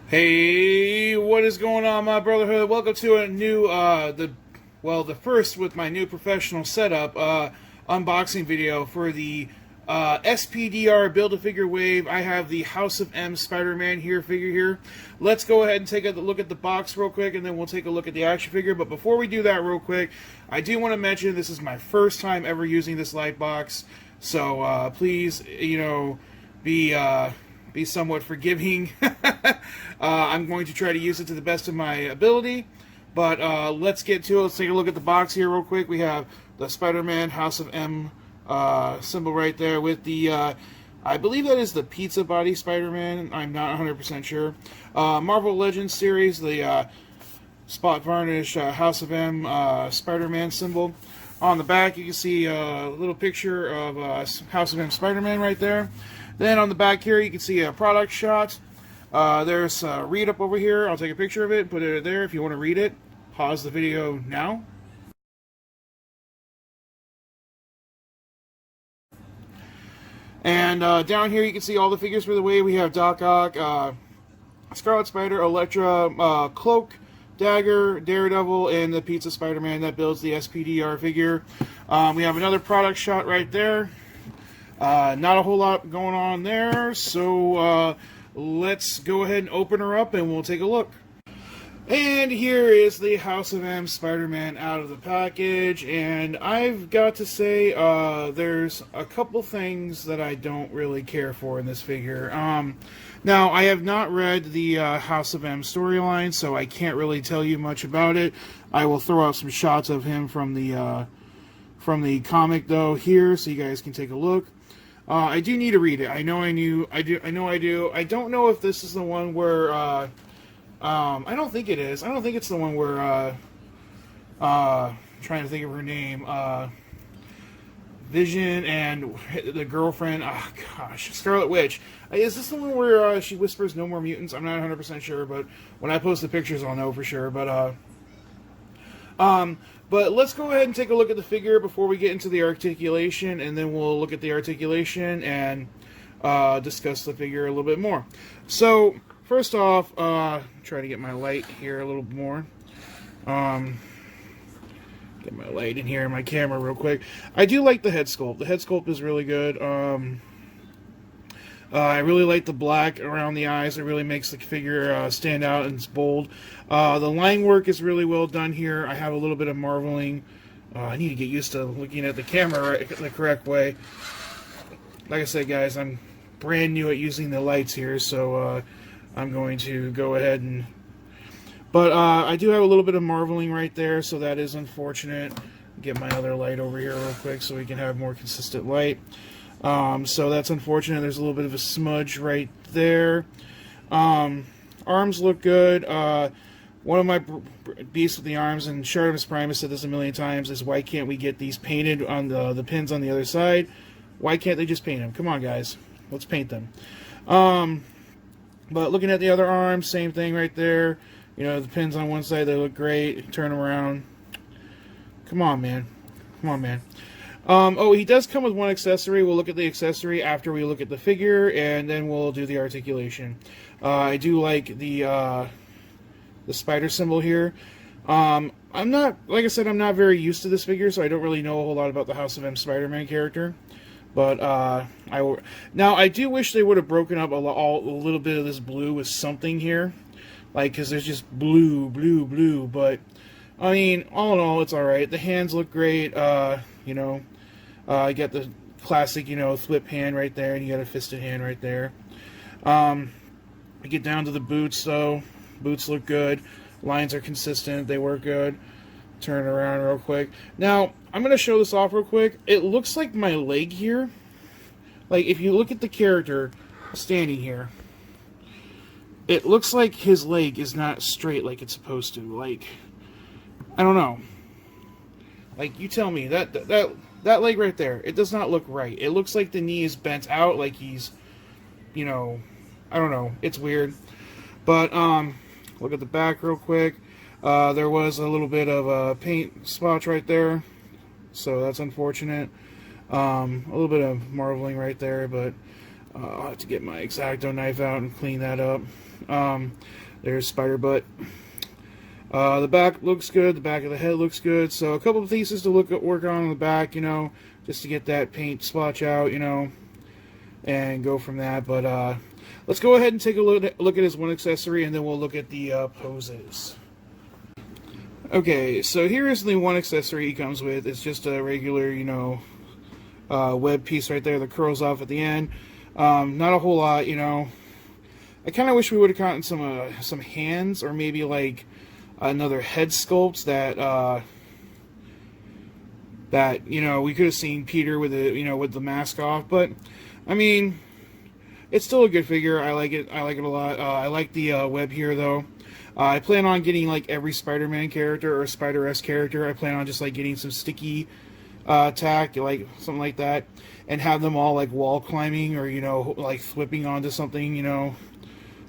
Hey, what is going on, my brotherhood? Welcome to a new, the first with my new professional setup, unboxing video for the SPDR Build-A-Figure Wave. I have the House of M Spider-Man figure here. Let's go ahead and take a look at the box real quick, and then we'll take a look at the action figure. But before we do that real quick, I do want to mention this is my first time ever using this light box, so please, be somewhat forgiving. I'm going to try to use it to the best of my ability, but let's get to it. Let's take a look at the box here real quick. We have the Spider-Man House of M symbol right there with the, I believe that is the pizza body Spider-Man. I'm not 100% sure. Marvel Legends series, the spot varnish House of M Spider-Man symbol. On the back, you can see a little picture of House of M Spider-Man right there. Then on the back here, you can see a product shot. There's a read-up over here. I'll take a picture of it and put it there if you want to read it. Pause the video now. And down here, you can see all the figures for the wave. We have Doc Ock, Scarlet Spider, Elektra, Cloak, Dagger, Daredevil, and the Pizza Spider-Man that builds the SPDR figure. We have another product shot right there. Not a whole lot going on there, so let's go ahead and open her up and we'll take a look. And here is the House of M Spider-Man out of the package, and I've got to say there's a couple things that I don't really care for in this figure. Now, I have not read the House of M storyline, so I can't really tell you much about it. I will throw out some shots of him from the comic, though, here, so you guys can take a look. I do need to read it. I know I do. I don't know if this is the one where, I don't think it is. I don't think it's the one where, I'm trying to think of her name, Vision and the girlfriend, oh gosh, Scarlet Witch. Is this the one where, she whispers no more mutants? I'm not 100% sure, but when I post the pictures, I'll know for sure, but let's go ahead and take a look at the figure before we get into the articulation, and then we'll look at the articulation and discuss the figure a little bit more. So, first off, try to get my light here a little more. Get my light in here in my camera real quick. I do like the head sculpt. The head sculpt is really good. I really like the black around the eyes. It really makes the figure stand out and it's bold. The line work is really well done here. I have a little bit of marveling. I need to get used to looking at the camera the correct way. Like I said, guys, I'm brand new at using the lights here, so I'm going to go ahead and... But I do have a little bit of marveling right there, so that is unfortunate. Get my other light over here real quick so we can have more consistent light. So that's unfortunate. There's a little bit of a smudge right there. Arms look good. One of my beasts with the arms, and Shartimus Prime has said this a million times, is why can't we get these painted on the pins on the other side? Why can't they just paint them? Come on, guys. Let's paint them. But looking at the other arms, same thing right there. You know, the pins on one side, they look great. Turn them around. Come on, man. Come on, man. Oh, he does come with one accessory. We'll look at the accessory after we look at the figure, and then we'll do the articulation. I do like the spider symbol here. I'm not, like I said, I'm not very used to this figure, so I don't really know a whole lot about the House of M Spider-Man character. But now I do wish they would have broken up a little bit of this blue with something here, like, because there's just blue, blue, blue. But I mean, all in all, it's all right. The hands look great. You know. You got the classic, flip hand right there, and you got a fisted hand right there. I get down to the boots, though. Boots look good. Lines are consistent. They work good. Turn it around real quick. Now, I'm going to show this off real quick. It looks like my leg here. Like, if you look at the character standing here, it looks like his leg is not straight like it's supposed to. Like, I don't know. Like, you tell me, that leg right there, it does not look right. It looks like the knee is bent out, like he's, I don't know. It's weird. But, look at the back real quick. There was a little bit of a paint spot right there, so that's unfortunate. A little bit of marveling right there, but I'll have to get my X-Acto knife out and clean that up. There's Spider Butt. The back looks good. The back of the head looks good. So a couple of pieces to work on the back, you know, just to get that paint splotch out, you know, and go from that. But let's go ahead and take a look at his one accessory, and then we'll look at the poses. Okay, so here is the one accessory he comes with. It's just a regular, you know, web piece right there that curls off at the end. Not a whole lot, you know. I kind of wish we would have gotten some hands, or maybe like another head sculpt that you know, we could have seen Peter with the, you know, with the mask off. But I mean, it's still a good figure. I like it. I like it a lot. I like the web here though. I plan on getting like every Spider-Man character or Spider-S character. I plan on just like getting some sticky tack, like something like that, and have them all like wall climbing, or, you know, like flipping onto something, you know,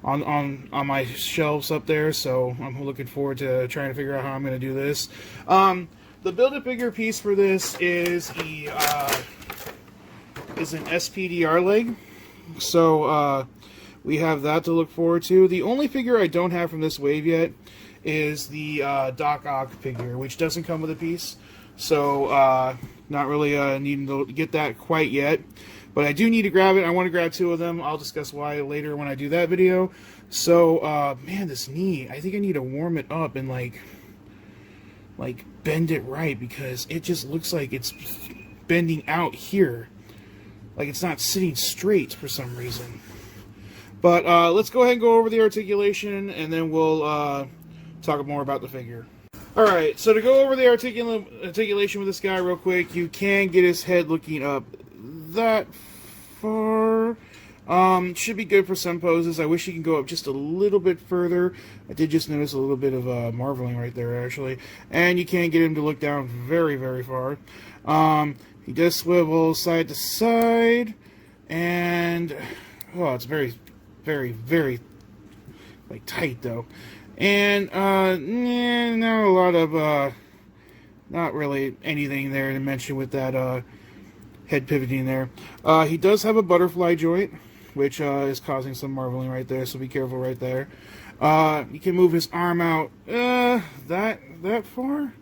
on my shelves up there. So I'm looking forward to trying to figure out how I'm going to do this. The Build-A-Figure piece for this is an SPDR leg. So we have that to look forward to. The only figure I don't have from this wave yet is the Doc Ock figure, which doesn't come with a piece. So not really needing to get that quite yet. But I do need to grab it. I want to grab 2 of them. I'll discuss why later when I do that video. So, man, this knee, I think I need to warm it up and like bend it right, because it just looks like it's bending out here. Like it's not sitting straight for some reason. But let's go ahead and go over the articulation, and then we'll talk more about the figure. Alright, so to go over the articulation with this guy real quick, you can get his head looking up that far. Should be good for some poses. I wish he can go up just a little bit further. I did just notice a little bit of marveling right there, actually. And you can get him to look down very, very far. He does swivel side to side, and oh, it's very, very, very like tight though. And not a lot of not really anything there to mention with that head pivoting there. He does have a butterfly joint, which is causing some marveling right there, so be careful right there. You can move his arm out that far.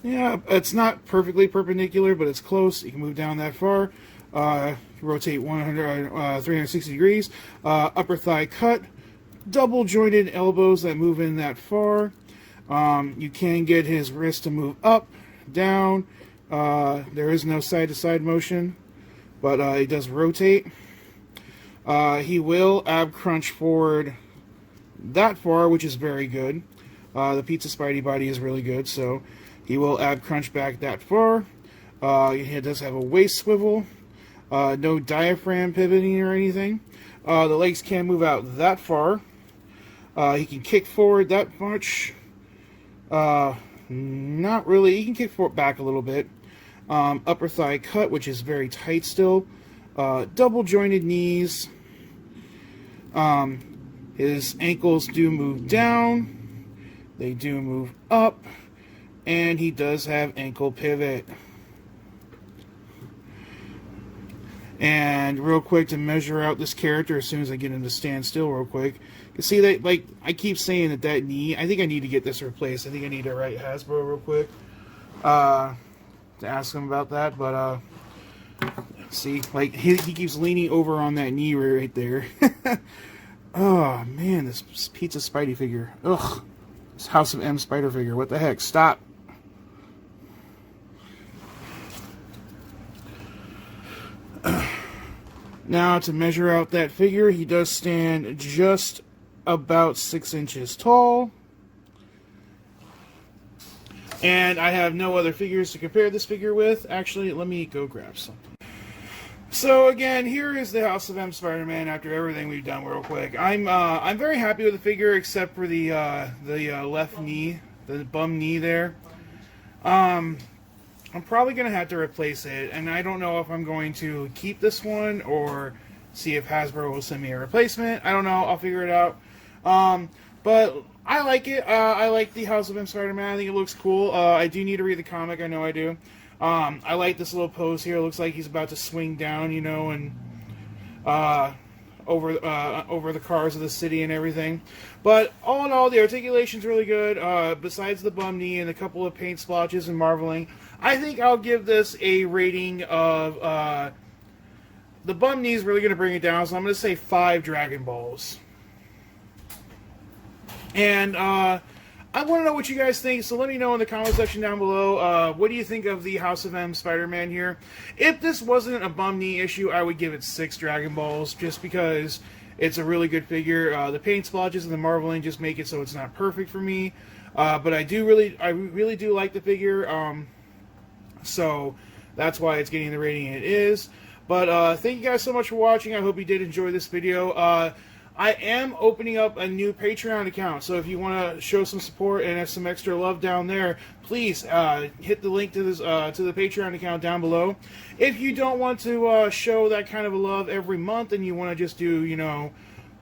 Yeah, it's not perfectly perpendicular, but it's close. You can move down that far. Rotate 360 degrees. Upper thigh cut. Double jointed elbows that move in that far. You can get his wrist to move up, down. There is no side-to-side motion, but he does rotate. He will ab crunch forward that far, which is very good. The Pizza Spidey body is really good, so he will ab crunch back that far. He does have a waist swivel. No diaphragm pivoting or anything. The legs can move out that far. He can kick forward that much. Not really. He can kick forward back a little bit. Upper thigh cut, which is very tight still. Double jointed knees. His ankles do move down. They do move up. And he does have ankle pivot. And real quick, to measure out this character as soon as I get him to stand still real quick. You see that, like, I keep saying that knee, I think I need to get this replaced. I think I need to write Hasbro real quick to ask him about that. But, see, like, he keeps leaning over on that knee right there. Oh, man, this Pizza Spidey figure. Ugh. This House of M Spider figure. What the heck? Stop. Now, to measure out that figure, he does stand just about 6 inches tall. And I have no other figures to compare this figure with. Actually, let me go grab something. So again, here is the House of M Spider-Man after everything we've done real quick. I'm very happy with the figure, except for the left knee, the bum knee there. I'm probably going to have to replace it, and I don't know if I'm going to keep this one or see if Hasbro will send me a replacement. I don't know. I'll figure it out. But I like it. I like the House of M Spider-Man. I think it looks cool. I do need to read the comic. I know I do. I like this little pose here. It looks like he's about to swing down, you know, and over the cars of the city and everything. But all in all, the articulation's really good. Besides the bum knee and a couple of paint splotches and marveling, I think I'll give this a rating of the bum knee is really going to bring it down, so I'm going to say 5 Dragon Balls. And I want to know what you guys think, so let me know in the comment section down below. What do you think of the House of M Spider-Man here? If this wasn't a bum knee issue, I would give it 6 Dragon Balls, just because it's a really good figure. The paint splotches and the marveling just make it so it's not perfect for me. But I really do like the figure, so that's why it's getting the rating it is. But thank you guys so much for watching. I hope you did enjoy this video. I am opening up a new Patreon account, so if you want to show some support and have some extra love down there, please hit the link to this to the Patreon account down below. If you don't want to show that kind of a love every month and you want to just do, you know,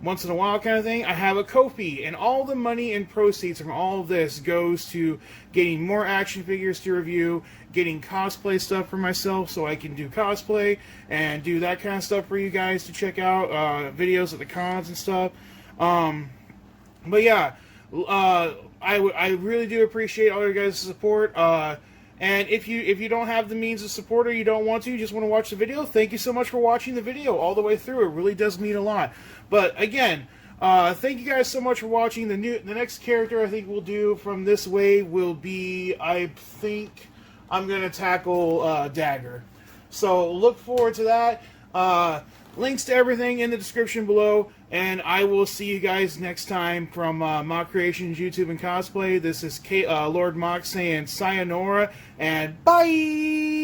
once in a while kind of thing, I have a Ko-fi, and all the money and proceeds from all of this goes to getting more action figures to review, getting cosplay stuff for myself so I can do cosplay and do that kind of stuff for you guys to check out, videos at the cons and stuff. But yeah, I really do appreciate all your guys' support. And if you don't have the means of support, or you don't want to, you just want to watch the video, thank you so much for watching the video all the way through. It really does mean a lot. But again, thank you guys so much for watching. The next character I think we'll do from this wave will be, I think I'm going to tackle Dagger. So look forward to that. Links to everything in the description below, and I will see you guys next time from Moch Creations YouTube and Cosplay. This is Lord Moch saying sayonara, and bye!